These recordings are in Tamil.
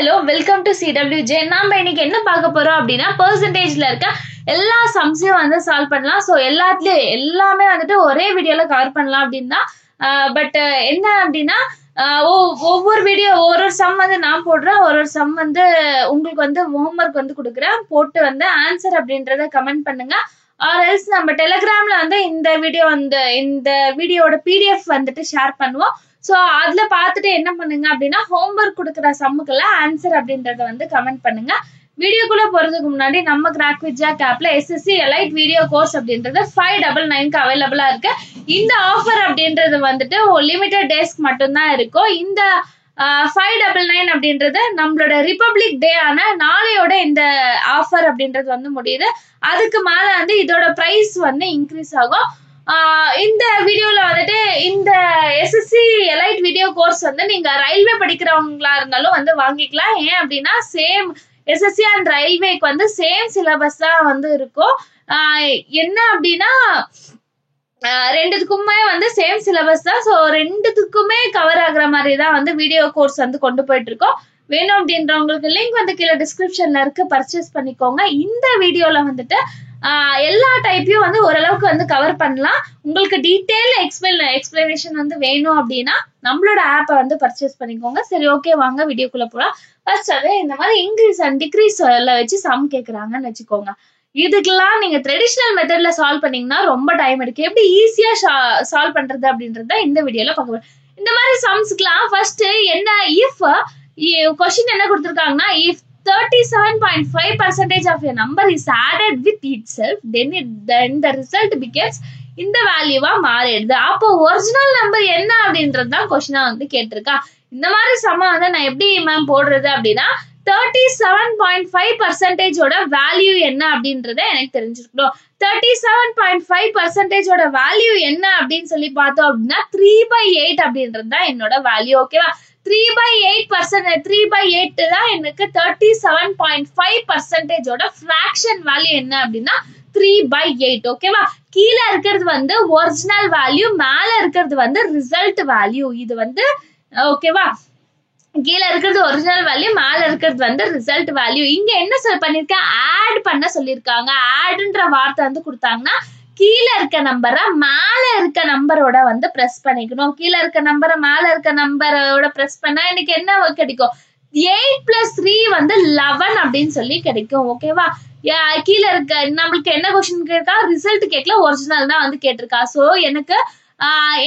hello, welcome to CWJ. நாம இன்னைக்கு என்ன பார்க்க போறோம் அப்படின்னா percentageல இருக்க எல்லா சம்ஸையும் வந்து சால்வ் பண்ணலாம். ஸோ எல்லாமே வந்துட்டு ஒரே வீடியோல கவர் பண்ணலாம் அப்படின்னா பட் என்ன அப்படின்னா ஒவ்வொரு வீடியோ ஒரு சம் வந்து நான் போடுறேன், ஒரு சம் வந்து உங்களுக்கு வந்து ஹோம்ஒர்க் வந்து கொடுக்குறேன். போட்டு வந்து ஆன்சர் அப்படின்றத கமெண்ட் பண்ணுங்க. ஆர் எல்ஸ் நம்ம டெலிகிராம்ல வந்து இந்த வீடியோட PDF வந்துட்டு ஷேர் பண்ணுவோம். ஸோ அதுல பார்த்துட்டு என்ன பண்ணுங்க அப்படின்னா ஹோம்ஒர்க் கொடுக்குற சம்முக்கெல்லாம் ஆன்சர் அப்படின்றத வந்து கமெண்ட் பண்ணுங்க. வீடியோக்குள்ள போறதுக்கு முன்னாடி நம்ம கிராக் வித் ஜாக் ஆப்ல SSC எலைட் வீடியோ கோர்ஸ் அப்படின்றது 599க்கு அவைலபிளா இருக்கு. இந்த ஆஃபர் அப்படின்றது வந்துட்டு லிமிடெட் டேஸ்க்கு மட்டும்தான் இருக்கும். இந்த 599 அப்படின்றது நம்மளோட ரிபப்ளிக் டே ஆன நாளையோட இந்த ஆஃபர் அப்படின்றது வந்து முடியுது. அதுக்கு மேல வந்து இதோட பிரைஸ் வந்து இன்க்ரீஸ் ஆகும். இந்த வீடியோல வந்துட்டு இந்த SSC எலைட் வீடியோ கோர்ஸ் வந்து நீங்க ரயில்வே படிக்கிறவங்களா இருந்தாலும் வந்து வாங்கிக்கலாம். ஏன் அப்படின்னா சேம் SSC அண்ட் ரயில்வேக்கு வந்து சேம் சிலபஸ் தான் வந்து இருக்கும். என்ன அப்படின்னா ரெண்டுத்துக்குமே வந்து சேம் சிலபஸ் தான். ஸோ ரெண்டுத்துக்குமே கவர் ஆகுற மாதிரி தான் வந்து வீடியோ கோர்ஸ் வந்து கொண்டு போயிட்டு இருக்கோம். வேணும் அப்படின்றவங்களுக்கு லிங்க் வந்து கீழே டிஸ்கிரிப்ஷன்ல இருக்கு, பர்ச்சேஸ் பண்ணிக்கோங்க. இந்த வீடியோல வந்துட்டு எல்லா டைப்பையும் வந்து ஓரளவுக்கு வந்து கவர் பண்ணலாம். உங்களுக்கு டீட்டெயில் எக்ஸ்பிளனேஷன் வந்து வேணும் அப்படின்னா நம்மளோட ஆப்பை வந்து பர்ச்சேஸ் பண்ணிக்கோங்க. சரி, ஓகே, வாங்க வீடியோக்குள்ள போகலாம். ஃபர்ஸ்ட் அது இந்த மாதிரி இன்க்ரீஸ் அண்ட் டிக்ரீஸ் வச்சு சம் கேட்குறாங்கன்னு வச்சுக்கோங்க. இதுக்கெல்லாம் நீங்க ட்ரெடிஷ்னல் மெத்தட்ல சால்வ் பண்ணீங்கன்னா ரொம்ப டைம் எடுக்கும். எப்படி ஈஸியா சால்வ் பண்றது அப்படின்றத இந்த வீடியோல பார்க்க போறோம். இந்த மாதிரி சம்ஸ்க்குலாம் ஃபர்ஸ்ட் என்ன, இஃப் கொஸ்டின் என்ன கொடுத்துருக்காங்கன்னா, if 37.5% of a number is added with itself, then the result becomes இந்த வேல்யூவா மாறிடுது. அப்போ ஒரிஜினல் நம்பர் என்ன அப்படின்றது தான் கொஸ்டினா வந்து கேட்டிருக்கா. இந்த மாதிரி சம வந்து நான் எப்படி மேம் போடுறது அப்படின்னா 37.5%ஓட வேல்யூ என்ன அப்படின்றத எனக்கு தெரிஞ்சிருக்கணும். 37.5%ஓட வேல்யூ என்ன அப்படின்னு சொல்லி பார்த்தோம் அப்படின்னா 3/8 அப்படின்றது தான் என்னோட வேல்யூ. ஓகேவா? 3/8 தான் எனக்கு 37.5%ஓட ஃபிராக்ஷன் வேல்யூ என்ன அப்படின்னா 3/8. ஓகேவா? கீழே இருக்கிறது வந்து ஒரிஜினல் வேல்யூ, மேல இருக்கிறது வந்து ரிசல்ட் வேல்யூ. இது வந்து ஓகேவா, கீழே இருக்கிறது ஒரிஜினல் வேல்யூ, மேல இருக்கிறது வந்து ரிசல்ட் வேல்யூ. இங்க என்ன பண்ணிருக்கேன், ஆட் பண்ண சொல்லியிருக்காங்க. ஆட்ன்ற வார்த்தை வந்து கொடுத்தாங்கன்னா கீழே இருக்க நம்பரை மேல இருக்க நம்பரோட வந்து பிரஸ் பண்ணிக்கணும். கீழே இருக்க நம்பரை மேல இருக்க நம்பரோட பிரஸ் பண்ணா எனக்கு என்ன கிடைக்கும், 8 + 3 வந்து 11 அப்படின்னு சொல்லி கிடைக்கும். ஓகேவா? கீழே இருக்க நம்மளுக்கு என்ன கொஸ்டின் கேட்கா, ரிசல்ட் கேட்கல, ஒரிஜினல் தான் வந்து கேட்டிருக்கா. ஸோ எனக்கு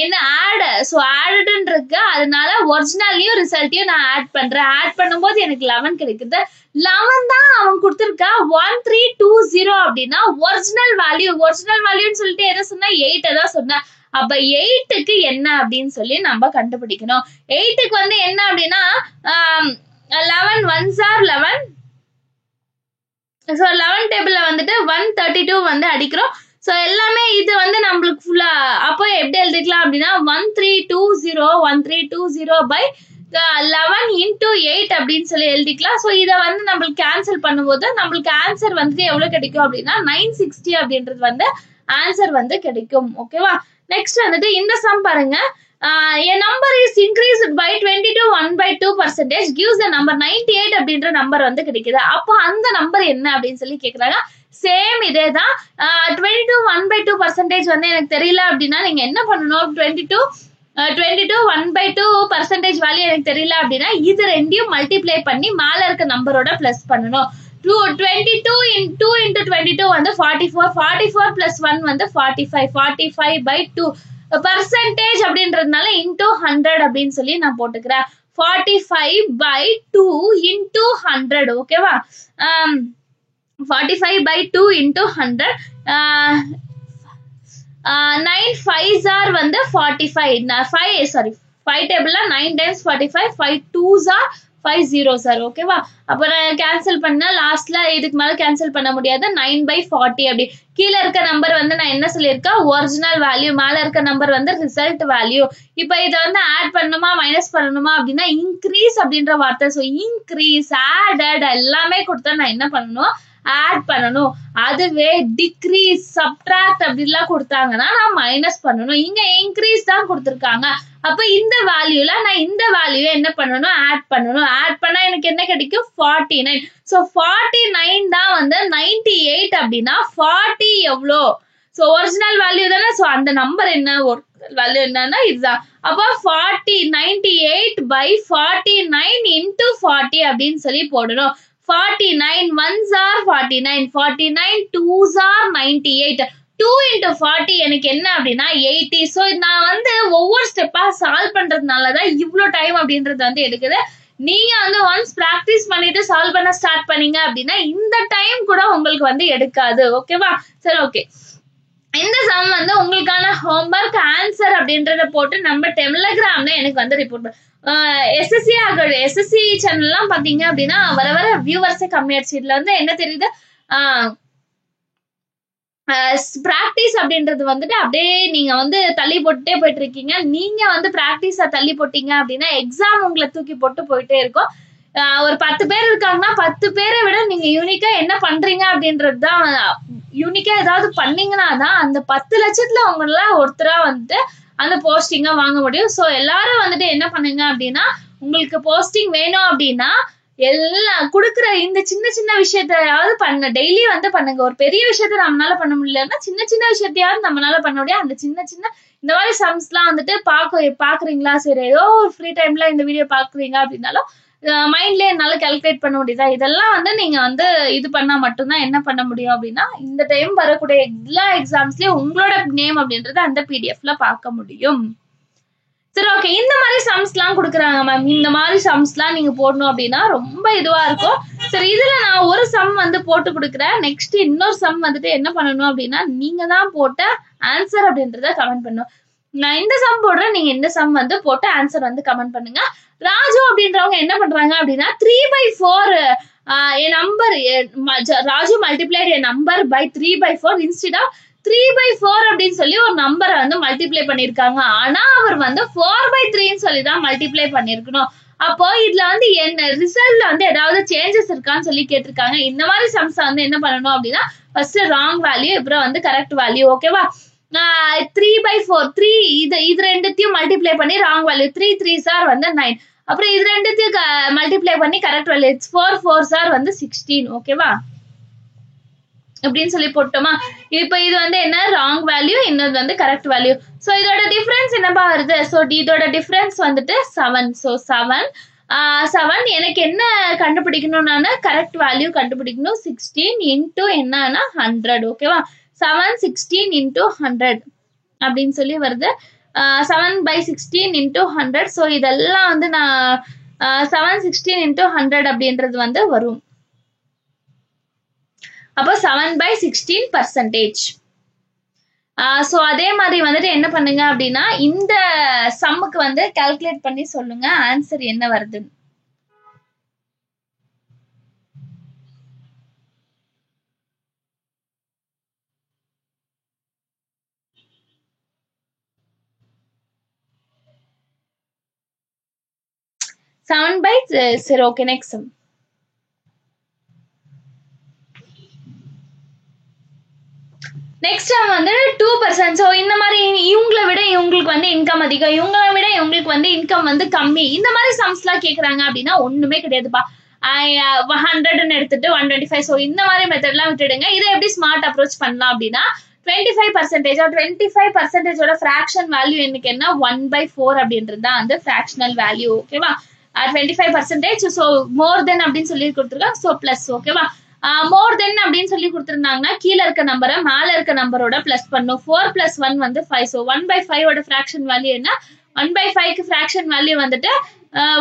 என்ன ஆட், ஸோ ஆடுன்னு இருக்கு, அதனால ஒரிஜினல்லையும் ரிசல்ட்டையும் நான் ஆட் பண்றேன். ஆட் பண்ணும்போது எனக்கு 11 கிடைக்குது. 11 தான் அவன் கொடுத்துருக்கா. 1320 அப்படின்னா ஒரிஜினல் வேல்யூன்னு சொல்லிட்டு என்ன சொன்னா 8 தான் சொன்னேன். அப்ப 8க்கு என்ன அப்படின்னு சொல்லி நம்ம கண்டுபிடிக்கணும். 8க்கு வந்து என்ன அப்படின்னா 11 1s are 11. ஸோ 11 டேபிள்ல வந்துட்டு 132 வந்து அடிக்கிறோம். ஸோ எல்லாமே இது வந்து நம்மளுக்கு ஃபுல்லா அப்போ எப்படி எழுதிக்கலாம் அப்படின்னா 1320/11 × 8 அப்படின்னு சொல்லி எழுதிக்கலாம். ஸோ இதை வந்து நம்மளுக்கு கேன்சல் பண்ணும்போது நம்மளுக்கு ஆன்சர் வந்துட்டு எவ்வளவு கிடைக்கும் அப்படின்னா 960 அப்படின்றது வந்து ஆன்சர் வந்து கிடைக்கும். ஓகேவா? நெக்ஸ்ட் வந்துட்டு இந்த சம் பாருங்க. A number is increased by 22.1/2% gives the number 98 அப்படின்ற நம்பர் வந்து கிடைக்குது. அப்போ அந்த நம்பர் என்ன அப்படின்னு சொல்லி கேக்குறாங்க. சேம் இதே தான். 22.1/2% வந்து எனக்கு தெரியல அப்படின்னா நீங்க என்ன பண்ணணும், 1/2% வேல்யூ எனக்கு தெரியல அப்படின்னா இது ரெண்டையும் மல்டிப்ளை பண்ணி மேல இருக்க நம்பரோட பிளஸ் பண்ணணும். 22 × 22 வந்து 44, 44 + 1 வந்து 45, 45/2 பர்சன்டேஜ் அப்படின்றதுனால into 100 அப்படின்னு சொல்லி நான் போட்டுக்கிறேன். 45/2 × 100. ஓகேவா? 45/2 × 100. 9 5s are வந்து 45. 5 டேபிள்ல 9 times 45, 5 2s are 5 zeros are. ஓகேவா? அப்ப நான் கேன்சல் பண்ண லாஸ்ட்ல இதுக்கு மேல கேன்சல் பண்ண முடியாது. 9/40 அப்படி. கீழே இருக்க நம்பர் வந்து நான் என்ன சொல்லியிருக்கேன், ஒரிஜினல் வேல்யூ, மேல இருக்க நம்பர் வந்து ரிசல்ட் வேல்யூ. இப்ப இதை வந்து ஆட் பண்ணணுமா மைனஸ் பண்ணணுமா அப்படின்னா இன்க்ரீஸ் அப்படின்ற வார்த்தை. ஸோ இன்க்ரீஸ், ஆடட் எல்லாமே கொடுத்தா நான் என்ன பண்ணணும், ஆட் பண்ணணும். அதுவே டிக்ரீஸ் சப்ட்ராக்ட் அப்படிலாம் கொடுத்தாங்கன்னா நான் மைனஸ் பண்ணணும். இங்க இன்க்ரீஸ் தான் கொடுத்துருக்காங்க. அப்ப இந்த வேல்யூல நான் இந்த வேல்யூ என்ன பண்ணணும், ஆட் பண்ணணும். ஆட் பண்ணா எனக்கு என்ன கிடைக்கும், 49. ஸோ 49 தான் வந்து 98 அப்படின்னா 40 எவ்வளோ, ஸோ ஒரிஜினல் வேல்யூ தானே. ஸோ அந்த நம்பர் என்ன, ஒரிஜினல் வேல்யூ என்னன்னா இதுதான். அப்போ 98 by 49 into 40 அப்படின்னு சொல்லி போடணும். 49 ones are 49, 49 twos are 98. 2 into 40 எனக்கு என்ன அப்படின்னா 80. ஸோ நான் வந்து ஒவ்வொரு ஸ்டெப்பா சால்வ் பண்றதுனாலதான் இவ்வளோ டைம் அப்படின்றது வந்து எடுக்குது. நீங்க வந்து ஒன்ஸ் பிராக்டிஸ் பண்ணிட்டு சால்வ் பண்ண ஸ்டார்ட் பண்ணீங்க அப்படின்னா இந்த டைம் கூட உங்களுக்கு வந்து எடுக்காது. ஓகேவா? சரி, ஓகே. இந்த சம் வந்து உங்களுக்கான ஹோம்ஒர்க் ஆன்சர் அப்படின்றத போட்டு நம்ம டெலிகிராம்ல எனக்கு வந்து ரிப்போர்ட் எஸ்எஸ்சி சேனல்லாம் பாத்தீங்க அப்படின்னா வர வர வியூவர்ஸே கம்மியாச்சு. இதுல வந்து என்ன தெரியுது, பிராக்டிஸ் அப்படின்றது வந்துட்டு அப்படியே நீங்க வந்து தள்ளி போட்டுட்டே போயிட்டு இருக்கீங்க. நீங்க வந்து பிராக்டிஸ தள்ளி போட்டீங்க அப்படின்னா எக்ஸாம் உங்களை தூக்கி போட்டு போயிட்டே இருக்கும். ஒரு 10 பேர் இருக்காங்கன்னா 10 பேரை விட நீங்க யூனிக்கா என்ன பண்றீங்க அப்படின்றது தான். யூனிக்கா ஏதாவது பண்ணீங்கன்னா தான் அந்த 10 லட்சத்துல உங்கள ஒருத்தரா வந்துட்டு அந்த போஸ்டிங்கா வாங்க முடியும். ஸோ எல்லாரும் வந்துட்டு என்ன பண்ணுங்க அப்படின்னா, உங்களுக்கு போஸ்டிங் வேணும் அப்படின்னா எல்லாம் கொடுக்குற இந்த சின்ன சின்ன விஷயத்தையாவது பண்ண டெய்லி வந்து பண்ணுங்க. ஒரு பெரிய விஷயத்த நம்மளால பண்ண முடியலன்னா சின்ன சின்ன விஷயத்தையாவது நம்மளால பண்ண முடியும். அந்த சின்ன சின்ன இந்த மாதிரி சம்ஸ் எல்லாம் வந்துட்டு பாக்குறீங்களா, சரி ஏதோ ஒரு ஃப்ரீ டைம்ல இந்த வீடியோ பாக்குறீங்க அப்படின்னாலும் மைண்ட்லயே என்னால கால்குலேட் பண்ண முடியுதா, இதெல்லாம் வந்து நீங்க வந்து இது பண்ணா மட்டும்தான் என்ன பண்ண முடியும் அப்படின்னா இந்த டைம் வரக்கூடிய எல்லா எக்ஸாம்ஸ்லயும் உங்களோட நேம் அப்படின்றது அந்த பிடிஎஃப்ல பார்க்க முடியும். சரி, ஓகே. இந்த மாதிரி சம்ஸ் எல்லாம் கொடுக்குறாங்க மேம். இந்த மாதிரி சம்ஸ் எல்லாம் நீங்க போடணும் அப்படின்னா ரொம்ப இதுவா இருக்கும். சரி, இதுல நான் ஒரு சம் வந்து போட்டு கொடுக்குறேன். நெக்ஸ்ட் இன்னொரு சம் வந்துட்டு என்ன பண்ணணும் அப்படின்னா நீங்க தான் போட்ட ஆன்சர் அப்படின்றத கமெண்ட் பண்ணணும். நான் இந்த சம் போடுறேன், நீங்க இந்த சம் வந்து போட்டு ஆன்சர் வந்து கமெண்ட் பண்ணுங்க. ராஜு அப்படின்றவங்க என்ன பண்றாங்க அப்படின்னா 3/4 a number Raju multiplied a number by 3/4 instead of 3/4 அப்படின்னு சொல்லி ஒரு நம்பரை வந்து மல்டிப்ளை பண்ணிருக்காங்க. ஆனா அவர் வந்து 4/3 சொல்லிதான் மல்டிப்ளை பண்ணிருக்கணும். அப்போ இதுல வந்து என்ன ரிசல்ட்ல வந்து ஏதாவது சேஞ்சஸ் இருக்கான்னு சொல்லி கேட்டிருக்காங்க. இந்த மாதிரி சம்ஸ் வந்து என்ன பண்ணணும் அப்படின்னா ஃபர்ஸ்ட் ராங் வேல்யூ, அப்புறம் வந்து கரெக்ட் வேல்யூ. ஓகேவா? 3/4 3 இது ரெண்டுத்தையும் மல்டிப்ளை பண்ணி ராங் வேல்யூ 3 3s are வந்து 9. அப்புறம் இது ரெண்டுத்தையும் மல்டிப்ளை பண்ணி கரெக்ட் வேல்யூ 4 4s are வந்து 16. ஓகேவா? அப்படின்னு சொல்லி போட்டோமா. இப்ப இது வந்து என்ன ராங் வேல்யூ, இன்னொரு வந்து கரெக்ட் வேல்யூ. சோ இதோட டிஃபரன்ஸ் என்னப்பா வருது, சோ இதோட டிஃபரன்ஸ் வந்துட்டு 7. சோ 7 எனக்கு என்ன கண்டுபிடிக்கணும், நான் கரெக்ட் வேல்யூ கண்டுபிடிக்கணும். 16 இன்டூ என்னன்னா 100. ஓகேவா? 7 16 into 100 அப்படின்னு சொல்லி வருது. 7/16 into 100. ஸோ இதெல்லாம் வந்து நான் 7 16 into 100 அப்படின்றது வந்து வரும். அப்போ 7/16%. ஸோ அதே மாதிரி வந்துட்டு என்ன பண்ணுங்க அப்படின்னா இந்த சம்முக்கு வந்து கால்குலேட் பண்ணி சொல்லுங்க ஆன்சர் என்ன வருது. சரி, ஓகே. Next sum. நெக்ஸ்ட் வந்து 2%. ஸோ இந்த மாதிரி இவங்களை விட இவங்களுக்கு வந்து இன்கம் அதிகம், இவங்களை விட இவங்களுக்கு வந்து இன்கம் வந்து கம்மி, இந்த மாதிரி சம்ஸ் எல்லாம் கேக்குறாங்க அப்படின்னா ஒண்ணுமே கிடையாதுப்பா. 100ன்னு எடுத்துட்டு 125. ஸோ இந்த மாதிரி மெத்தட்லாம் விட்டுடுங்க. இதை எப்படி ஸ்மார்ட் அப்ரோச் பண்ணலாம் அப்படின்னா 25%. ஃபிராக்ஷன் வேல்யூ எனக்கு என்ன 1/4 அப்படின்றது தான் வந்து ஃபிராக்ஷனல் வேல்யூ. ஓகேவா? 25%. ஸோ மோர் தென் அப்படின்னு சொல்லி கொடுத்துருக்காங்க. So plus. ஓகேவா? மோர் தென் அப்படின்னு சொல்லி கொடுத்துருந்தாங்கன்னா கீழே இருக்க நம்பரை மேல இருக்க நம்பரோட பிளஸ் பண்ணும். 4 + 1 வந்து 5. ஸோ 1/5 ஃபிராக்ஷன் வேல்யூ என்ன, 1/5க்கு ஃபிராக்ஷன் வேல்யூ வந்துட்டு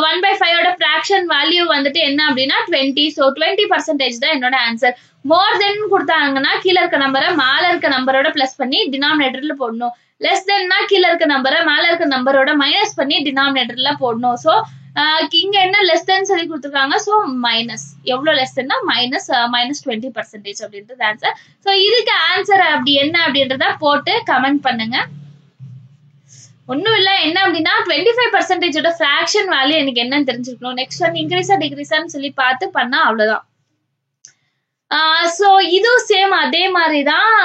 1/5 ஃபிராக்ஷன் வேல்யூ வந்துட்டு என்ன அப்படின்னா 20. ஸோ 20% தான் என்னோட ஆன்சர். மோர் தென் கொடுத்தாங்கன்னா கீழே இருக்க நம்பரை மேல இருக்க நம்பரோட பிளஸ் பண்ணி டினாமினேட்டர்ல போடணும். லெஸ் தென்னா கீழே இருக்க நம்பரை மேல இருக்க நம்பரோட மைனஸ் பண்ணி டினாமினேட்டர்ல போடணும். ஸோ இங்க என்ன லெஸ் தென் சொல்லி கொடுத்துருக்காங்க. ஸோ மைனஸ் எவ்வளவு லெஸ் தென்னா -20% அப்படின்றது ஆன்சர். ஸோ இதுக்கு ஆன்சர் அப்படி என்ன அப்படின்றத போட்டு கமெண்ட் பண்ணுங்க. ஒன்னும் இல்ல, என்ன அப்படின்னா 25% ஃபிராக்ஷன் வேல்யூ எனக்கு என்னன்னு தெரிஞ்சிருக்கணும். நெக்ஸ்ட் ஒன் இன்க்ரீஸா டிக்ரீஸான்னு சொல்லி பார்த்து பண்ணா அவ்வளவுதான். சோ இதுவும் சேம் அதே மாதிரிதான்.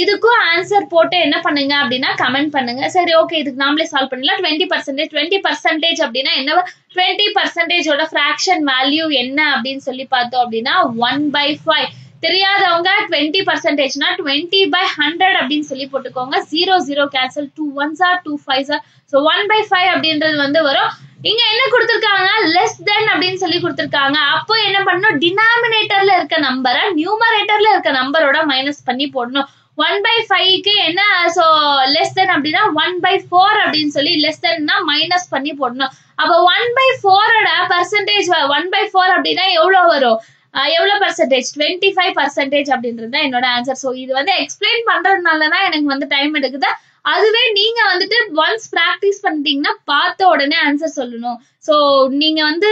இதுக்கும் ஆன்சர் போட்டு என்ன பண்ணுங்க அப்படின்னா கமெண்ட் பண்ணுங்க. சரி ஓகே, இதுக்கு நாமளே சால்வ் பண்ணலாம். 20% அப்படின்னா என்ன, 20% ஃபிராக்ஷன் வேல்யூ என்ன அப்படின்னு சொல்லி பார்த்தோம் அப்படின்னா 1/5. தெரியாதவங்க 20%னா 20/100 அப்படின்னு சொல்லி போட்டுக்கோங்க. 0 cancel, 2 1s are 2 5s are. So 1/5 அப்படின்றது வந்து வரும். இங்க என்ன கொடுத்திருக்காங்க, லெஸ் தென் அப்படின்னு சொல்லி கொடுத்திருக்காங்க. அப்போ என்ன பண்ணணும், டினாமினேட்டர்ல இருக்க நம்பரை நியூமரேட்டர்ல இருக்க நம்பரோட மைனஸ் பண்ணி போடணும். 1/5க்கு என்ன, சோ லெஸ் தென் அப்படின்னா 1/4 அப்படின்னு சொல்லி லெஸ் தென்னா மைனஸ் பண்ணி போடணும். அப்போ 1/4 பர்சன்டேஜ் 1/4 அப்படின்னா எவ்வளவு வரும், எவ்வளவு பர்சன்டேஜ், 25% அப்படின்றது தான் என்னோட ஆன்சர். ஸோ இது வந்து எக்ஸ்பிளைன் பண்றதுனாலதான் எனக்கு வந்து டைம் எடுக்குது. அதுவே நீங்க வந்துட்டு ஒன்ஸ் பிராக்டிஸ் பண்ணிட்டீங்கன்னா பார்த்த உடனே ஆன்சர் சொல்லணும். ஸோ நீங்க வந்து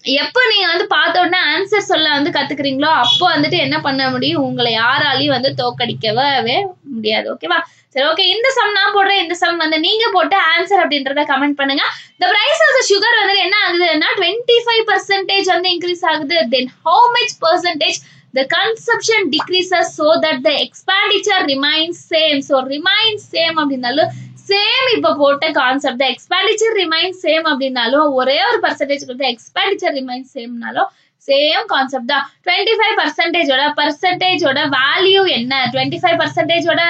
எப்போ நீங்க வந்து பார்த்த உடனே ஆன்சர் சொல்ல வந்து கத்துக்கிறீங்களோ அப்போ வந்துட்டு என்ன பண்ண முடியும், உங்களை யாராலையும் வந்து தோக்கடிக்கவே முடியாது. ஓகேவா? சரி ஓகே, இந்த சம் நான் போடுறேன். இந்த சம் வந்து நீங்க போட்டு ஆன்சர் அப்படின்றத கமெண்ட் பண்ணுங்க. the price of the sugar வந்து என்ன ஆகுதுன்னா 25% வந்து இன்க்ரீஸ் ஆகுது. then how much percentage the consumption decreases so that the expenditure remains same. so remains same அப்படின்னாலும் சேம் இப்ப போட்ட கான்செப்ட் தான். எக்ஸ்பெண்டிச்சர் ரிமைன்ஸ் சேம் அப்படின்னாலும் ஒரே ஒரு பர்சன்டேஜ் கொடுத்து எக்ஸ்பெண்டிச்சர் ரிமைன்ஸ் சேம்னாலும் சேம் கான்செப்ட் தான். 25%ஓட வேல்யூ என்ன, 25%ஓட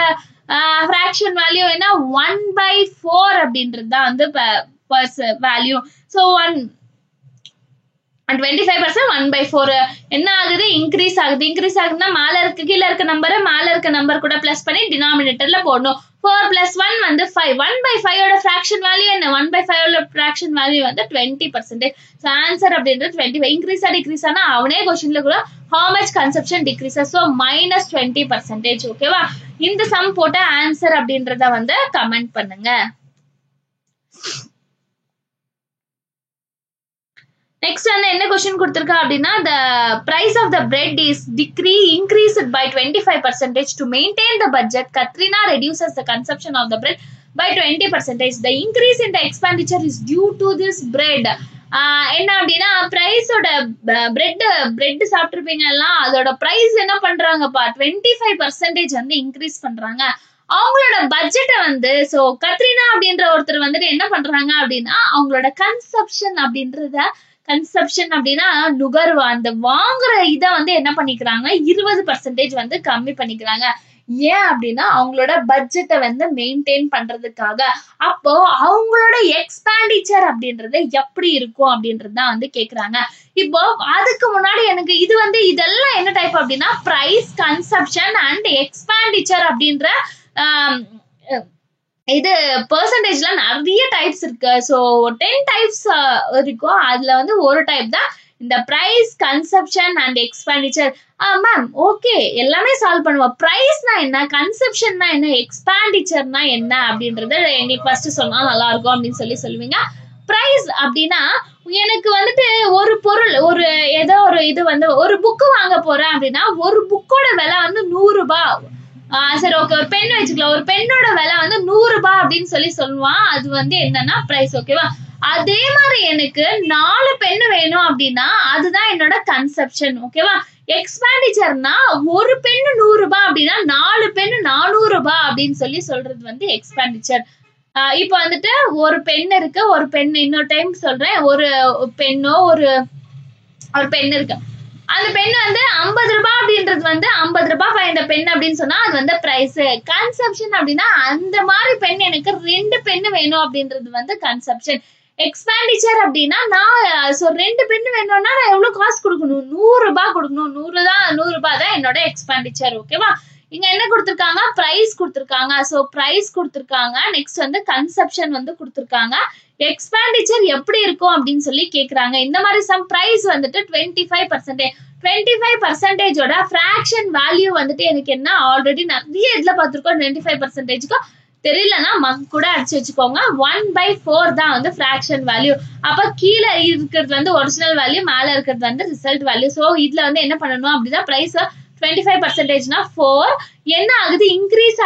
ஃபிராக்ஷன் வேல்யூ என்ன, 1/4 அப்படின்றது தான் வந்து வேல்யூ. ஸோ 25% 1/4 என்ன ஆகுது, இன்க்ரீஸ் ஆகுது. இன்க்ரீஸ் ஆகுதுன்னா மேல இருக்க கீழே இருக்க நம்பர் கூட பிளஸ் பண்ணி டினாமினேட்டர்ல போடணும். 4 + 1 வந்து 5. 1/5ஓட ஃபிராக்ஷன் வேல்யூ என்ன, 1/5ஓட ஃபிராக்ஷன் வேல்யூ வந்து 20%. ஸோ ஆன்சர் அப்படின்றது 25. இன்க்ரீஸ் டிக்ரீஸ் ஆனா அவனே கொஸ்டின்ல கூட how much consumption decreases, so -20%. ஓகேவா? இந்த சம் போட்ட ஆன்சர் அப்படின்றத வந்து கமெண்ட் பண்ணுங்க. நெக்ஸ்ட் வந்து என்ன கொஸ்டின் கொடுத்திருக்கா அப்படின்னா, the price of the bread is increased by 25% to maintain the budget. Katrina reduces the consumption of the bread by 20%. The increase in the expenditure is due to this bread. என்ன அப்படின்னா பிரைஸோட பிரெட் சாப்பிட்டுருப்பீங்க எல்லாம், அதோட பிரைஸ் என்ன பண்றாங்கப்பா 25% வந்து இன்க்ரீஸ் பண்றாங்க. அவங்களோட பட்ஜெட்டை வந்து சோ கத்ரினா அப்படின்ற ஒருத்தர் வந்துட்டு என்ன பண்றாங்க அப்படின்னா அவங்களோட கன்சப்ஷன் அப்படின்னா நுகர்வு, அந்த வாங்குற இதை வந்து என்ன பண்ணிக்கிறாங்க 20% வந்து கம்மி பண்ணிக்கிறாங்க. ஏன் அப்படின்னா அவங்களோட பட்ஜெட்டை வந்து மெயின்டைன் பண்றதுக்காக. அப்போ அவங்களோட எக்ஸ்பெண்டிச்சர் அப்படின்றது எப்படி இருக்கும் அப்படின்றதுதான் வந்து கேக்குறாங்க. இப்போ அதுக்கு முன்னாடி எனக்கு இது வந்து இதெல்லாம் என்ன டைப் அப்படின்னா பிரைஸ், கன்சப்ஷன் அண்ட் எக்ஸ்பெண்டிச்சர் அப்படின்ற இது பெர்சன்டேஜ்ல நிறைய டைப்ஸ் இருக்கு. ஸோ 10 டைப்ஸ் இருக்கும். அதுல வந்து ஒரு டைப் தான் இந்த price, consumption and expenditure. Ma'am okay, எல்லாமே சால்வ் பண்ணுவோம். பிரைஸ்னா என்ன, கன்சப்ஷன்னா என்ன, எக்ஸ்பெண்டிச்சர்னா என்ன அப்படின்றத எங்களுக்கு ஃபர்ஸ்ட் சொன்னா நல்லா இருக்கும் அப்படின்னு சொல்லுவீங்க. பிரைஸ் அப்படின்னா எனக்கு வந்துட்டு ஒரு பொருள், ஒரு ஏதோ ஒரு இது வந்து ஒரு புக்கு வாங்க போறேன் அப்படின்னா ஒரு புக்கோட விலை வந்து 100 ரூபாய். சரி ஓகே, ஒரு பென் வச்சுக்கலாம். ஒரு பெண்ணோட விலை வந்து 100 ரூபாய் அப்படின்னு சொல்லுவான். அது வந்து என்னன்னா பிரைஸ். ஓகேவா? அதே மாதிரி எனக்கு 4 பென் வேணும் அப்படின்னா அதுதான் என்னோட கன்சப்ஷன். ஓகேவா? எக்ஸ்பெண்டிச்சர்னா ஒரு பெண்ணு 100 ரூபாய் அப்படின்னா 4 பெண்ணு 400 ரூபாய் அப்படின்னு சொல்றது வந்து எக்ஸ்பெண்டிச்சர். இப்ப வந்துட்டு ஒரு பெண் இருக்கு, ஒரு பெண், இன்னொரு டைம் சொல்றேன், ஒரு பெண்ணோ ஒரு பெண் இருக்கு. அந்த பெண் வந்து 50 ரூபாய் அப்படின்றது வந்து 50 ரூபாய் இந்த பெண் அப்படின்னு சொன்னா அது வந்து பிரைஸ். கன்சப்ஷன் அப்படின்னா அந்த மாதிரி பெண் எனக்கு 2 பெண் வேணும் அப்படின்றது வந்து கன்சப்ஷன். எக்ஸ்பெண்டிச்சர் அப்படின்னா நான் 2 பெண் வேணும்னா நான் எவ்வளவு காசு கொடுக்கணும், 100 ரூபாய் கொடுக்கணும். 100 ரூபாய் தான் என்னோட எக்ஸ்பெண்டிச்சர். ஓகேவா? இங்க என்ன கொடுத்திருக்காங்க, பிரைஸ் கொடுத்திருக்காங்க. சோ பிரைஸ் கொடுத்திருக்காங்க. நெக்ஸ்ட் வந்து கன்சப்ஷன் வந்து கொடுத்திருக்காங்க. எக்ஸ்பெண்டிச்சர் எப்படி இருக்கும் அப்படின்னு சொல்லி கேக்குறாங்க. இந்த மாதிரி சம் பிரைஸ் வந்துட்டு 25%ஓட ஃபிராக்ஷன் வேல்யூ வந்துட்டு எனக்கு என்ன ஆல்ரெடி நிறைய இதுல பார்த்திருக்கோம். 25%க்கு தெரியலன்னா கூட அடிச்சு வச்சுக்கோங்க. 1/4 தான் வந்து ஃபிராக்ஷன் வேல்யூ. அப்ப கீழே இருக்கிறது வந்து ஒரிஜினல் வேல்யூ, மேல இருக்கிறது வந்து ரிசல்ட் வேல்யூ. சோ இதுல வந்து என்ன பண்ணணும் அப்படிதான் பிரைஸ் 25%னா 4 என்ன ஆகுது, இன்க்ரீஸ்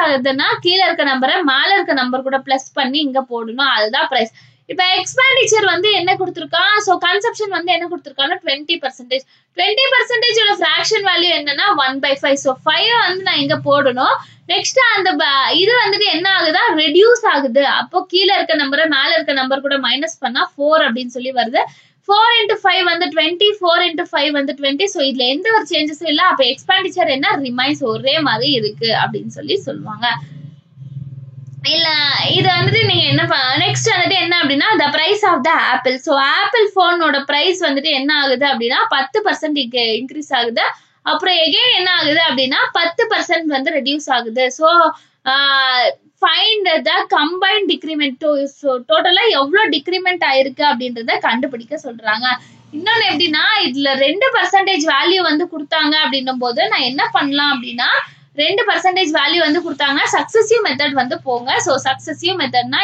ஆகுதுன்னா கீழே இருக்க நம்பரை மேல இருக்க நம்பர் கூட பிளஸ் பண்ணி இங்க போடணும். அதுதான் பிரைஸ். இப்ப எக்ஸ்பெண்டிச்சர் வந்து என்ன கொடுத்திருக்கான், சோ கன்சப்ஷன் வந்து என்ன கொடுத்திருக்கான்னா 20%. 20% ஃபிராக்ஷன் வேல்யூ என்னன்னா 1/5. சோ 5 வந்து நான் இங்க போடணும். நெக்ஸ்ட் அந்த இது வந்துட்டு என்ன ஆகுதா, ரெடியூஸ் ஆகுது. அப்போ கீழே இருக்க நம்பரை மேல இருக்க நம்பர் கூட மைனஸ் பண்ணா 4 அப்படின்னு சொல்லி வருது. 4 into 5 வந்து 20, 4 into 5 வந்து 20. ஸோ இதுல எந்த ஒரு சேஞ்சஸும் இல்லை. அப்ப எக்ஸ்பெண்டிச்சர் என்ன ரிமைன்ஸ் ஒரே மாதிரி இருக்கு அப்படின்னு சொல்லி சொல்லுவாங்க. இல்ல இது வந்துட்டு நீங்க என்ன நெக்ஸ்ட் வந்துட்டு என்ன அப்படின்னா the price of the apple. So apple போனோட பிரைஸ் வந்துட்டு என்ன ஆகுது அப்படின்னா 10% இன்க்ரீஸ் ஆகுது. அப்புறம் எகைன் என்ன ஆகுது அப்படின்னா 10% வந்து ரெடியூஸ் ஆகுது. So find the combined decrement. So டோட்டலா எவ்வளவு டிக்ரிமெண்ட் ஆயிருக்கு அப்படின்றத கண்டுபிடிக்க சொல்றாங்க. இன்னொன்னு எப்படின்னா இதுல 2% வேல்யூ வந்து கொடுத்தாங்க அப்படின்னும் போது நான் என்ன பண்ணலாம் அப்படின்னா 2% வேல்யூ வந்து கொடுத்தாங்க, சக்சஸிவ் மெத்தட் வந்து போங்க. ஸோ சக்சஸிவ் மெத்தட்னா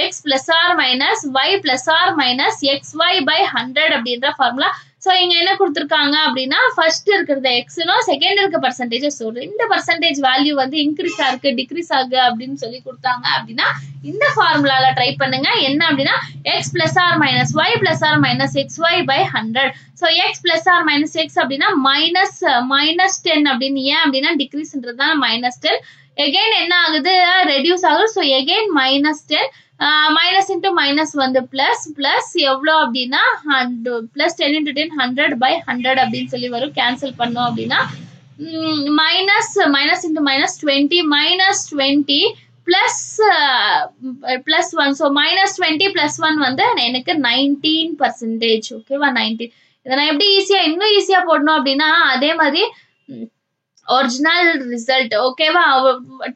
x plus or minus y plus or minus xy by 100 அப்படின்ற ஃபார்முலா. ஸோ இங்க என்ன கொடுத்துருக்காங்க அப்படின்னா ஃபர்ஸ்ட் இருக்கிறது எக்ஸ்னும் செகண்ட் இருக்க பர்சன்டேஜ். ஸோ 2% வேல்யூ வந்து இன்க்ரீஸ் ஆகுது டிக்ரீஸ் ஆகுது அப்படின்னு சொல்லி கொடுத்தாங்க அப்படின்னா இந்த ஃபார்முலால ட்ரை பண்ணுங்க. என்ன அப்படின்னா x plus or minus y plus or minus xy by 100. So x plus or minus x அப்படின்னா -10 அப்படின்னு. ஏன் அப்படின்னா டிக்ரீஸ்ன்றதுதான் -10. எகைன் என்ன ஆகுது, ரெடியூஸ் ஆகுது. So again -10 minus into minus வந்து பிளஸ் எவ்வளோ அப்படின்னா பிளஸ் 10 into 10 100 by 100 அப்படின்னு சொல்லி வரும். கேன்சல் பண்ணோம் அப்படின்னா minus into minus 20 -20 plus 1. So -20 + 1 வந்து எனக்கு 19%. ஓகேவா 19. இதை நான் எப்படி இன்னும் ஈஸியா போடணும் அப்படின்னா அதே மாதிரி ஒரிஜினல் ரிசல்ட். ஓகேவா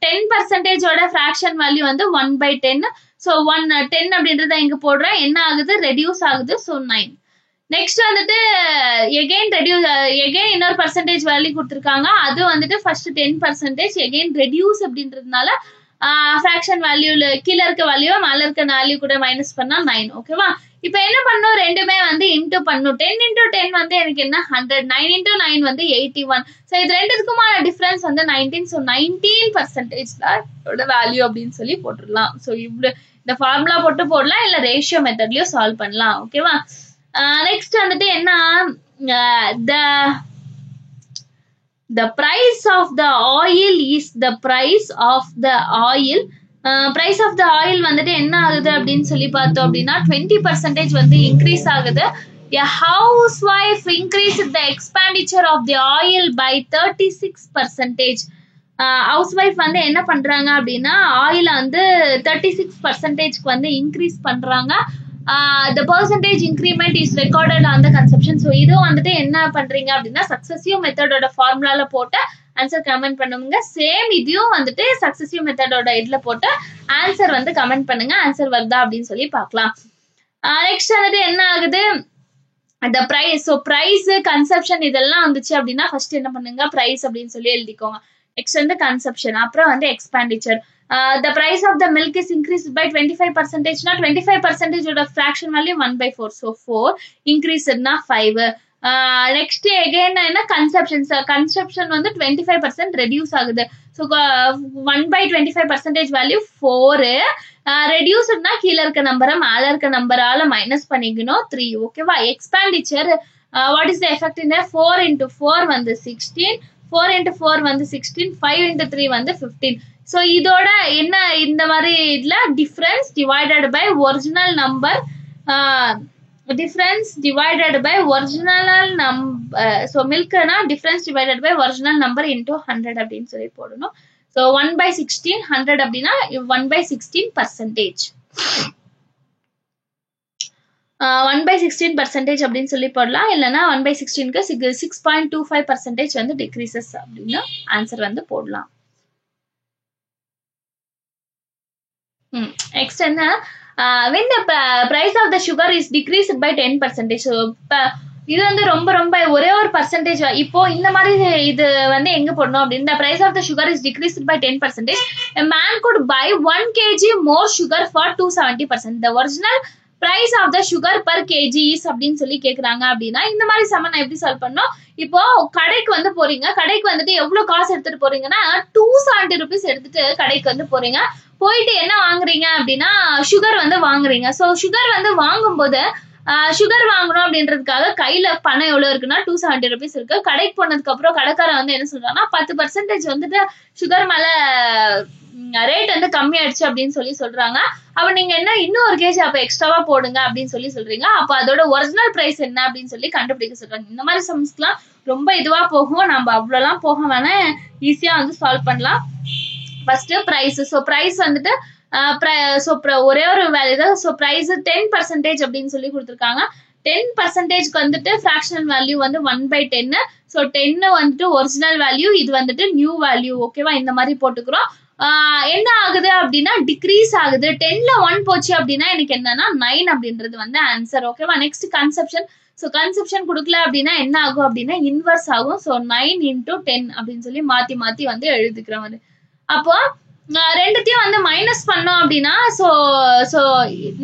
10% ஃபிராக்ஷன் வேல்யூ வந்து 1/10. ஸோ 10 அப்படின்றத இங்க போடுறேன். என்ன ஆகுது, ரெடியூஸ் ஆகுது. ஸோ 9. நெக்ஸ்ட் வந்துட்டு எகைன் இன்னொரு பர்சன்டேஜ் வேல்யூ கொடுத்துருக்காங்க. அது வந்துட்டு ஃபர்ஸ்ட் 10% எகைன் ரெடியூஸ் அப்படின்றதுனால ஃபிராக்ஷன் வேல்யூல கீழே இருக்க வேல்யூ மேல இருக்க வேல்யூ கூட மைனஸ் பண்ணா 9. ஓகேவா இப்போ என்ன பண்ணும், ரெண்டுமே வந்து இன்டூ பண்ணும். 10 into 10 வந்து எனக்கு என்ன 100, 9 into 9 வந்து 81. ஸோ இது ரெண்டுக்குமான டிஃபரன்ஸ் வந்து 19. ஸோ 19% வேல்யூ அப்படின்னு சொல்லி போட்டுடலாம். ஸோ இவ்வளவு இந்த ஃபார்முலா போட்டு போடலாம், இல்ல ரேஷியோ மெத்தட்லயும் சால்வ் பண்ணலாம். ஓகேவா நெக்ஸ்ட் வந்துட்டு என்ன, the price of the oil is the price of the oil. price of the oil வந்துட்டு என்ன ஆகுது அப்படின்னு சொல்லி பார்த்தோம் அப்படின்னா 20% வந்து இன்க்ரீஸ் ஆகுது. A housewife increased the expenditure of the oil by 36%. Housewife வந்து என்ன பண்றாங்க அப்படின்னா ஆயில வந்து 36% வந்து இன்க்ரீஸ் பண்றாங்க. the percentage increment is recorded on the consumption. So இதுவும் வந்துட்டு என்ன பண்றீங்க அப்படின்னா சக்சஸிவ் மெத்தடோட ஃபார்முலால போட்டு ஆன்சர் கமெண்ட் பண்ணுங்க. சேம் இதையும் வந்துட்டு சக்சஸிவ் மெத்தடோட இதுல போட்டு ஆன்சர் வந்து கமெண்ட் பண்ணுங்க. ஆன்சர் வருதா அப்படின்னு சொல்லி பார்க்கலாம். நெக்ஸ்ட் வந்துட்டு என்ன ஆகுது, the price. So price consumption இதெல்லாம் வந்துச்சு அப்படின்னா ஃபர்ஸ்ட் என்ன பண்ணுங்க, பிரைஸ் அப்படின்னு சொல்லி எழுதிக்கோங்க. நெக்ஸ்ட் வந்து கன்சப்ஷன், அப்புறம் வந்து expenditure. The price of the milk is increased by 25%. Not 25% of fraction value 1/4. So 4 increase na 5. Next again என்ன consumption வந்து 25% reduce ஆகுது. So 1/25% value 4. reduce na கீழ இருக்க நம்பரை மேல இருக்க நம்பரால மைனஸ் பண்ணிக்கணும் 3. ஓகேவா expenditure what is the effect in there, 4 into 4 வந்து 16, 4 into 4 வந்து 16, 5 into 3 வந்து 15. ஸோ இதோட என்ன இந்த மாதிரி இதுல difference divided by original number, difference divided by original number. So மில்க்னா difference divided by original number into 100 அப்படின்னு சொல்லி போடணும். ஸோ 1/16 100 அப்படின்னா 1/16%. 1/16% அப்படின்னு சொல்லி போடலாம். இல்லைன்னா 1/16க்கு 6.25% வந்து டிக்ரீசஸ் அப்படின்னு ஆன்சர் வந்து போடலாம். Next என்ன, when the price of the sugar is decreased by 10%. So இது வந்து ரொம்ப ஒரே ஒரு பர்சன்டேஜ். இப்போ இந்த மாதிரி இது வந்து எங்க போடணும் அப்படின்னு, the price of the sugar is decreased by 10%. A man could buy 1 kg more sugar for 270%. The original price of the sugar per KGs அப்படின்னு சொல்லி கேக்குறாங்க அப்படின்னா இந்த மாதிரி சம்ம நான் எப்படி சால்வ் பண்ணோம். இப்போ கடைக்கு வந்து போறீங்க, கடைக்கு வந்துட்டு எவ்வளவு காசு எடுத்துட்டு போறீங்கன்னா 270 rupees எடுத்துட்டு கடைக்கு வந்து போறீங்க. போயிட்டு என்ன வாங்குறீங்க அப்படின்னா சுகர் வந்து வாங்குறீங்க. சோ சுகர் வந்து வாங்கும்போது சுகர் வாங்கணும் அப்படின்றதுக்காக கையில பணம் எவ்வளவு இருக்குன்னா 270 rupees இருக்கு. கடைக்கு போனதுக்கு அப்புறம் கடைக்காரன் வந்து என்ன சொல்றாங்கன்னா 10% வந்துட்டு சுகர் மேல ரேட் வந்து கம்மி ஆயிடுச்சு அப்படின்னு சொல்லி சொல்றாங்க. அப்ப நீங்க என்ன இன்னும் 1 kg அப்ப எக்ஸ்ட்ராவா போடுங்க அப்படின்னு சொல்லி சொல்றீங்க. அப்ப அதோட ஒரிஜினல் பிரைஸ் என்ன அப்படின்னு சொல்லி கண்டுபிடிக்க சொல்றாங்க. இந்த மாதிரி சம்ஸ்லாம் ரொம்ப இதுவா போகும், நம்ம அவ்வளவுலாம் போக வேணாம், ஈஸியா வந்து சால்வ் பண்ணலாம். First prize. சோ பிரைஸ் வந்துட்டு ஒரே ஒரு வேல்யூ தான். சோ பிரைஸ் 10% அப்படின்னு சொல்லி கொடுத்துருக்காங்க. 10%க்கு வந்துட்டு ஃபிராக்ஷனல் வேல்யூ வந்து 1/10. சோ 10 வந்துட்டு ஒரிஜினல் வேல்யூ, இது வந்துட்டு நியூ வேல்யூ. ஓகேவா, இந்த மாதிரி போட்டுக்கிறோம். என்ன ஆகுது அப்படின்னா டிக்ரீஸ் ஆகுது. 10ல 1 போச்சு அப்படின்னா எனக்கு என்னன்னா 9 அப்படின்றது வந்து ஆன்சர். ஓகேவா, நெக்ஸ்ட் கன்செப்ஷன். சோ கன்செப்ஷன் கொடுக்கல அப்படின்னா என்ன ஆகும் அப்படின்னா இன்வர்ஸ் ஆகும். சோ 9 into 10 அப்படின்னு சொல்லி மாத்தி மாத்தி வந்து எழுதிக்கிறோம். அது அப்போ ரெண்டுத்தையும் வந்து மைனஸ் பண்ணோம் அப்படின்னா சோ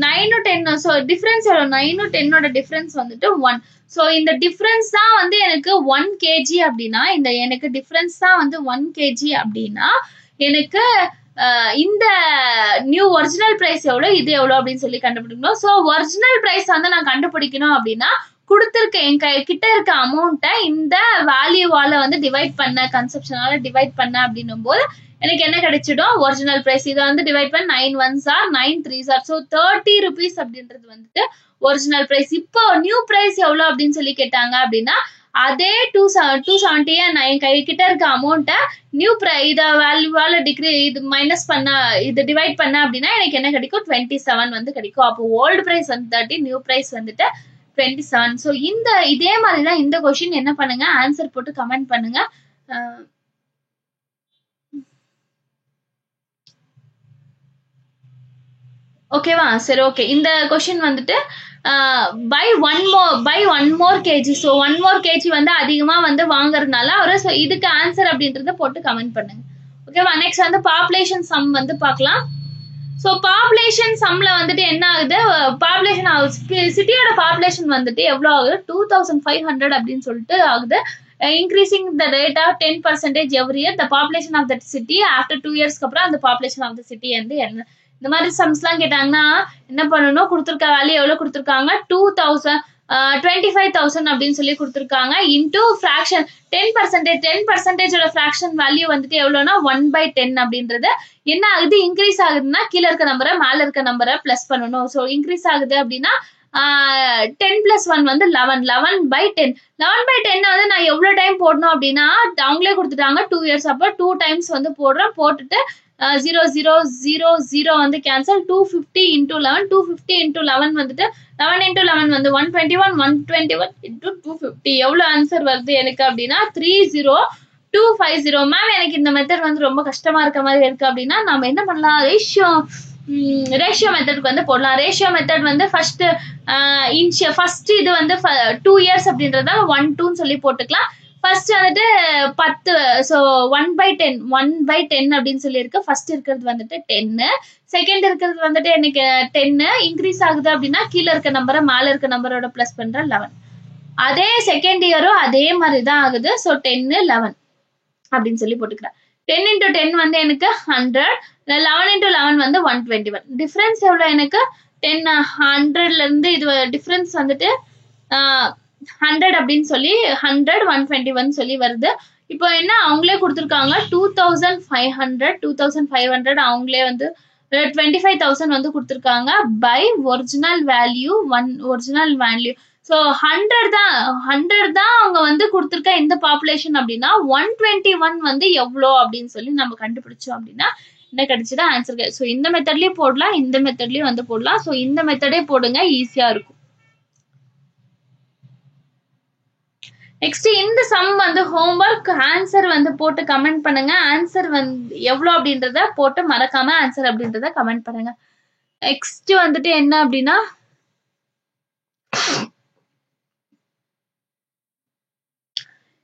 9 10 சோ டிஃபரன்ஸ் எவ்வளோ, 9 10ஓட டிஃபரன்ஸ் வந்துட்டு 1. சோ இந்த டிஃபரன்ஸ் தான் வந்து எனக்கு 1 kg அப்படின்னா இந்த எனக்கு டிஃபரன்ஸ் தான் வந்து 1 kg அப்படின்னா எனக்கு இந்த நியூ ஒரிஜினல் பிரைஸ் எவ்வளோ, இது எவ்வளோ அப்படின்னு சொல்லி கண்டுபிடிக்கணும். சோ ஒரிஜினல் பிரைஸ் வந்து நான் கண்டுபிடிக்கணும் அப்படின்னா கொடுத்துருக்க என் கிட்ட இருக்க அமௌண்ட்டை இந்த வேல்யூவால வந்து டிவைட் பண்ண, கன்செப்ஷனால டிவைட் பண்ண அப்படின்னும் போது எனக்கு என்ன கிடைச்சிடும், ஒரிஜினல் பிரைஸ். இதை வந்து டிவைட் பண்ண 9 1s are 9 3s are. So 30 rupees அப்படின்றது வந்துட்டு ஒரிஜினல் பிரைஸ். இப்போ நியூ பிரைஸ் எவ்வளோ அப்படின்னு சொல்லி கேட்டாங்க அப்படின்னா அதே 270 நான் என் கிட்ட இருக்க அமௌண்ட்டை நியூ இதை வேல்யூவால இது மைனஸ் பண்ண, இது டிவைட் பண்ண அப்படின்னா எனக்கு என்ன கிடைக்கும், 27 வந்து கிடைக்கும். அப்போ ஓல்டு பிரைஸ் வந்து 30, நியூ பிரைஸ் வந்துட்டு 27. ஸோ இதே மாதிரி தான் இந்த கொஸ்டின். என்ன பண்ணுங்க, ஆன்சர் போட்டு கமெண்ட் பண்ணுங்க. ஓகேவா, சரி ஓகே. இந்த கொஸ்டின் வந்துட்டு by one more KG. So 1 more kg வந்து அதிகமா வந்து வாங்குறதுனால அவரு இதுக்கு ஆன்சர் அப்படின்றத போட்டு கமெண்ட் பண்ணுங்க. ஓகேவா, நெக்ஸ்ட் வந்து பாப்புலேஷன் சம் வந்து பார்க்கலாம். ஸோ பாப்புலேஷன் சம்ல வந்துட்டு என்ன ஆகுது, பாப்புலேஷன் சிட்டியோட பாப்புலேஷன் வந்துட்டு எவ்வளோ ஆகுது, 2500 அப்படின்னு சொல்லிட்டு ஆகுது. increasing the rate of 10% every year, the population of that city after 2 years அப்புறம் அந்த population of the city வந்து என்ன. இந்த மாதிரி சம்ஸ்லாம் கேட்டாங்கன்னா என்ன பண்ணணும், கொடுத்துருக்க வேல்யூ எவ்வளவு கொடுத்துருக்காங்க, 25,000 அப்படின்னு சொல்லி கொடுத்துருக்காங்க. இன்டூ ஃபிராக்ஷன் 10%ஓட ஃபிராக்ஷன் வேல்யூ வந்துட்டு எவ்வளோனா 1/10 அப்படின்றது என்ன ஆகுது, இன்க்ரீஸ் ஆகுதுன்னா கீழே இருக்க நம்பரை மேல இருக்க நம்பரை பிளஸ் பண்ணணும். ஸோ இன்க்ரீஸ் ஆகுது அப்படின்னா 10 + 1 வந்து 11. 11/10 வந்து நான் எவ்வளவு டைம் போடணும் அப்படின்னா அவங்களே கொடுத்துட்டாங்க 2 years. அப்போ 2 times வந்து போடுறோம். போட்டுட்டு 0 0 0 0 வந்து கேன்சல். 250 into 11, 250 into 11 வந்துட்டு 11 into 11 வந்து 121, 121 into 250 எவ்வளவு ஆன்சர் வருது எனக்கு அப்படின்னா 30250. மேம் எனக்கு இந்த மெத்தட் வந்து ரொம்ப கஷ்டமா இருக்க மாதிரி இருக்கு அப்படின்னா நம்ம என்ன பண்ணலாம், ரேஷியோ மெத்தடுக்கு வந்து போடலாம். ரேஷியோ மெத்தட் வந்து ஃபர்ஸ்ட் இது வந்து 2 years அப்படின்றத 1 2ன்னு சொல்லி போட்டுக்கலாம். ஃபர்ஸ்ட் வந்துட்டு 10. ஸோ 1/10 அப்படின்னு சொல்லி இருக்கு. ஃபர்ஸ்ட் இருக்கிறது வந்துட்டு 10, செகண்ட் இருக்கிறது வந்துட்டு எனக்கு 10 இன்க்ரீஸ் ஆகுது அப்படின்னா கீழே இருக்க நம்பரை மேல இருக்க நம்பரோட பிளஸ் பண்ற 11. அதே செகண்ட் இயரும் அதே மாதிரி தான் ஆகுது. ஸோ 10 11 அப்படின்னு சொல்லி போட்டுக்கிறேன். 10 into 10 வந்து எனக்கு 100, 11 into 11 வந்து 121. டிஃபரன்ஸ் எவ்வளோ எனக்கு 10 100ல இருந்து இது டிஃபரன்ஸ் வந்துட்டு 100 அப்படின்னு சொல்லி 100 121 சொல்லி வருது. இப்போ என்ன அவங்களே கொடுத்துருக்காங்க 2500 அவங்களே வந்து 25,000 வந்து கொடுத்துருக்காங்க by original value 1 original value. So 100 தான் அவங்க வந்து கொடுத்துருக்க இந்த பாப்புலேஷன் அப்படின்னா 121 வந்து எவ்வளோ அப்படின்னு சொல்லி நம்ம கண்டுபிடிச்சோம் அப்படின்னா என்ன கிடைச்சதா ஆன்சர். ஸோ இந்த மெத்தட்லயும் போடலாம், இந்த மெத்தட்லயும் வந்து போடலாம். ஸோ இந்த மெத்தடே போடுங்க, ஈஸியா இருக்கும். நெக்ஸ்ட் இந்த சம் வந்து ஹோம்ஒர்க் ஆன்சர் வந்து போட்டு கமெண்ட் பண்ணுங்க. ஆன்சர் வந்து எவ்வளோ அப்படின்றத போட்டு மறக்காம ஆன்சர் அப்படின்றத கமெண்ட் பண்ணுங்க. நெக்ஸ்ட் வந்துட்டு என்ன அப்படின்னா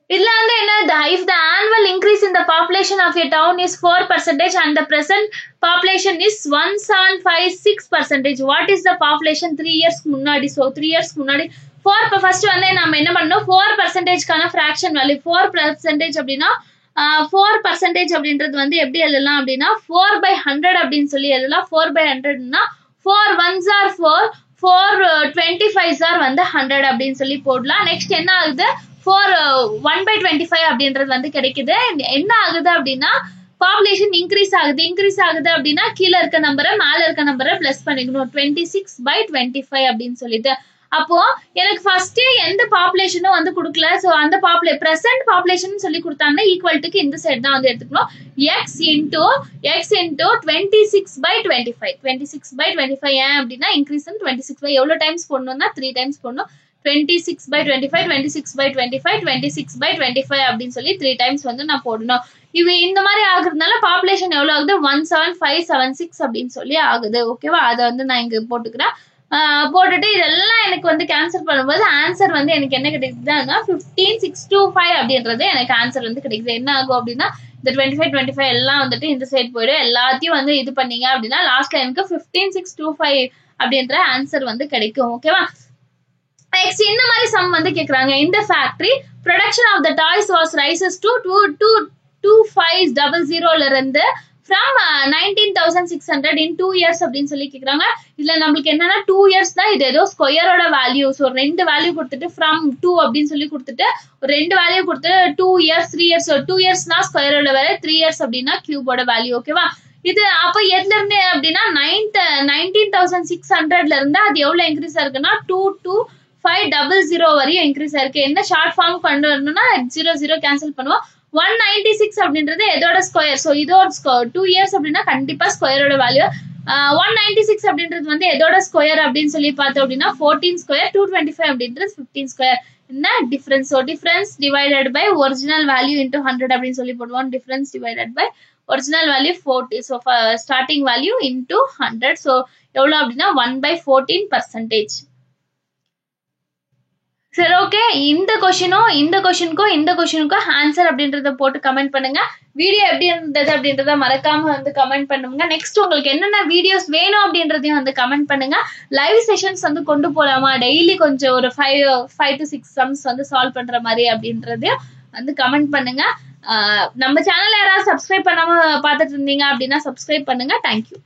இதுல வந்து என்ன if the annual increase in the population of a town is 4% and the present population is 1756%, what is the population 3 years முன்னாடி? So 3 years முன்னாடி 4 ஃபர்ஸ்ட் வந்து நம்ம என்ன பண்ணோம், 4%க்கான ஃபிராக்ஷன் வேல்யூ 4% அப்படின்னா 4% அப்படின்றது வந்து எப்படி எழுதலாம் அப்படின்னா 4/100 அப்படின்னு சொல்லி எழுதலாம். 4/100னா 4 1s are 4, 4 25s are வந்து 100 அப்படின்னு சொல்லி போடலாம். நெக்ஸ்ட் என்ன ஆகுது, 1/25 அப்படின்றது வந்து கிடைக்குது. என்ன ஆகுது அப்படின்னா பாப்புலேஷன் இன்க்ரீஸ் ஆகுது அப்படின்னா கீழே இருக்க நம்பரை மேல இருக்க நம்பரை பிளஸ் பண்ணிக்கணும். 26/25 அப்படின்னு சொல்லிட்டு அப்போ எனக்கு ஃபர்ஸ்ட் எந்த பாப்புலேஷனும் வந்து கொடுக்கல. ஸோ அந்த பிரசன்ட் பாப்புலேஷன் சொல்லி கொடுத்தாங்கன்னா ஈக்குவல் டுக்கு இந்த சைடு தான் வந்து எடுத்துக்கணும். x into 26/25. 26/25 ஏன் அப்படின்னா இன்க்ரீஸ் 26 எவ்வளோ டைம்ஸ் போடணும்னா 3 டைம்ஸ் போடணும். 26/25 26/25 26/25 அப்படின்னு சொல்லி 3 டைம்ஸ் வந்து நான் போடணும். இது இந்த மாதிரி ஆகுறதுனால பாப்புலேஷன் எவ்வளவு ஆகுது 17576 அப்படின்னு சொல்லி ஆகுது. ஓகேவா, அதை வந்து நான் இங்க போட்டுக்கிறேன். போட்டுட்டு இதெல்லாம் எனக்கு வந்து கேன்சல் பண்ணும்போது ஆன்சர் வந்து எனக்கு என்ன கிடைக்குதுன்னா 15625 அப்படின்றது எனக்கு ஆன்சர் வந்து கிடைக்குது. என்ன ஆகும் அப்படின்னா இந்த 25 எல்லாம் வந்துட்டு இந்த சைட் போயிடும். எல்லாத்தையும் வந்து இது பண்ணீங்க அப்படின்னா லாஸ்ட்ல எனக்கு 15625 அப்படின்ற ஆன்சர் வந்து கிடைக்கும். ஓகேவா, நெக்ஸ்ட் இந்த மாதிரி சம் வந்து கேக்குறாங்க. இந்த factory production of the toys was rises to 2500 இருந்து from 19,600 in 2 years அப்படின்னு சொல்லி கேக்குறாங்க. இதுல நம்மளுக்கு என்னன்னா 2 years தான், இது ஏதோ ஸ்கொயரோட வேல்யூ. ஸோ 2 வேல்யூ கொடுத்துட்டு from 2 அப்படின்னு சொல்லி கொடுத்துட்டு ஒரு 2 வேல்யூ கொடுத்துட்டு 2 years 3 years. ஸோ 2 yearsனா ஸ்கொயரோட வேல்யூ, 3 years அப்படின்னா கியூபோட வேல்யூ. ஓகேவா, இது அப்ப எதுல இருந்து அப்படின்னா 19,600ல இருந்து அது எவ்வளவு இன்க்ரீஸ் ஆயிருக்குன்னா 22500 வரையும் இன்க்ரீஸ் ஆயிருக்கு. என்ன ஷார்ட் ஃபார்ம் கொண்டு வரணும்னா 00 கேன்சல் பண்ணுவோம். 196 அப்படின்றது எதோட ஸ்கொயர். ஸோ இதோட 2 years அப்படின்னா கண்டிப்பா ஸ்கொயரோட வேல்யூ. 196 அப்படின்றது வந்து எதோட ஸ்கொயர் அப்படின்னு சொல்லி பார்த்தோம் அப்படின்னா 14 ஸ்கொயர். 225 அப்படின்றது 15 ஸ்கொயர். என்ன difference? So difference divided by original value into 100 அப்படின்னு சொல்லி போடுவோம். Difference divided by original value 40. So starting value into 100. So எவ்வளவு அப்படின்னா 1/14%. சரி, ஓகே, இந்த கொஸ்டினுக்கும் ஆன்சர் அப்படின்றத போட்டு கமெண்ட் பண்ணுங்க. வீடியோ எப்படி இருந்தது அப்படின்றத மறக்காம வந்து கமெண்ட் பண்ணுங்க. நெக்ஸ்ட் உங்களுக்கு என்னென்ன வீடியோஸ் வேணும் அப்படின்றதையும் வந்து கமெண்ட் பண்ணுங்க. லைவ் செஷன்ஸ் வந்து கொண்டு போலாமா, டெய்லி கொஞ்சம் ஒரு 5 to 6 சம்ஸ் வந்து சால்வ் பண்ற மாதிரி அப்படின்றதையும் வந்து கமெண்ட் பண்ணுங்க. நம்ம சேனல் யாராவது சப்ஸ்கிரைப் பண்ணாம பார்த்துட்டு இருந்தீங்க அப்படின்னா சப்ஸ்கிரைப் பண்ணுங்க. தேங்க்யூ.